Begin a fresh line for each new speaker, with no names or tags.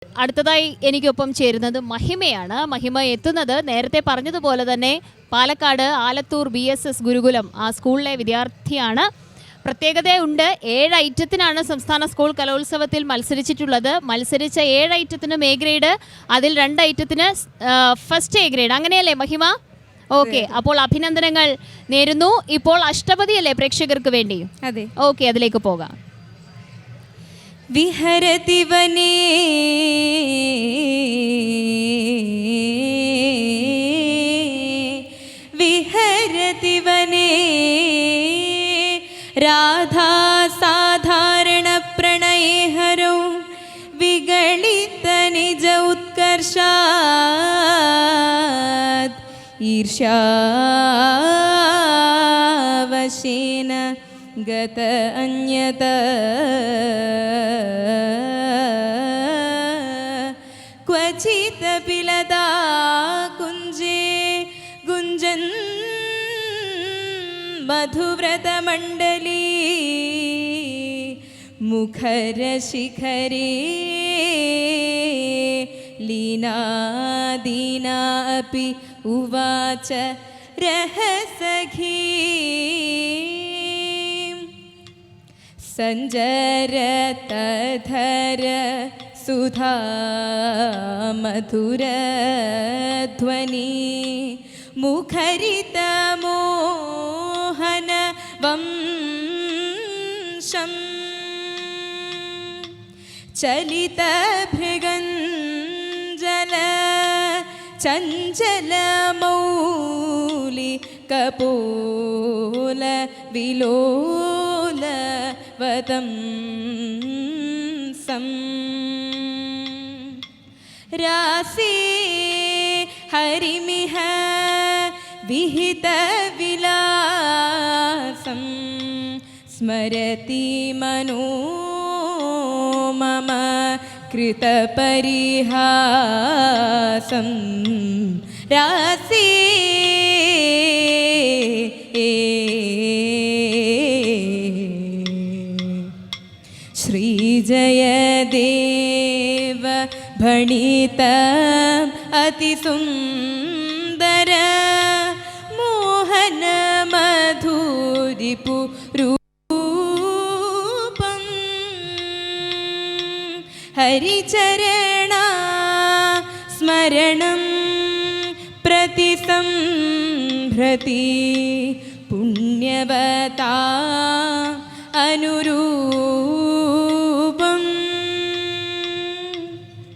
അടുത്തതായി എനിക്കൊപ്പം ചേരുന്നത് മഹിമയാണ്. മഹിമ എത്തുന്നത് നേരത്തെ പറഞ്ഞതുപോലെ തന്നെ പാലക്കാട് ആലത്തൂർ BSS ഗുരുകുലം ആ സ്കൂളിലെ വിദ്യാർത്ഥിയാണ്. പ്രത്യേകതയുണ്ട്, 7 ഐറ്റത്തിനാണ് സംസ്ഥാന സ്കൂൾ കലോത്സവത്തിൽ മത്സരിച്ചിട്ടുള്ളത്. മത്സരിച്ച 7 ഐറ്റത്തിനും A ഗ്രേഡ്, അതിൽ 2 ഐറ്റത്തിന് ഫസ്റ്റ് A ഗ്രേഡ്. അങ്ങനെയല്ലേ മഹിമ? ഓക്കെ, അപ്പോൾ അഭിനന്ദനങ്ങൾ നേരുന്നു. ഇപ്പോൾ അഷ്ടപതിയല്ലേ പ്രേക്ഷകർക്ക് വേണ്ടി?
അതെ.
ഓക്കെ, അതിലേക്ക് പോകാം.
വിഹരതി വനേ വിഹരതി വനേ രാധാ സാധാരണ പ്രണയഹരോ വിഗളിത നിജ ഉത്കർഷാത് ഈർഷ്യാവശേന ഗത അന്യത ക്വചിത പിലതാ കുഞ്ചേ ഗുഞ്ചൻ മധുവ്രതമണ്ഡലീ മുഖരശിഖരേ ലീനാദീനാ അപി ഉവാച രഹസഖീ സഞ്ജരതധര സുധാ മധുരധ്വനി മുഖരിതമോഹന വംശം ചലിതഭൃഗഞ്ജല ചഞ്ചലമൗലി കപോല വിലോല വദം സം രാസേ ഹരിമിഹ വിഹിത വിലാസം സ്മരതി മനോ മമ കൃതപരിഹാസം രാസേ ശ്രീജയദേവ ഭണിത അതിസുന്ദര മോഹന മധുരിപു രൂപം ഹരിചരണ സ്മരണം പ്രതിസംഭ്രതി പുണ്യവതാ അനുരൂപ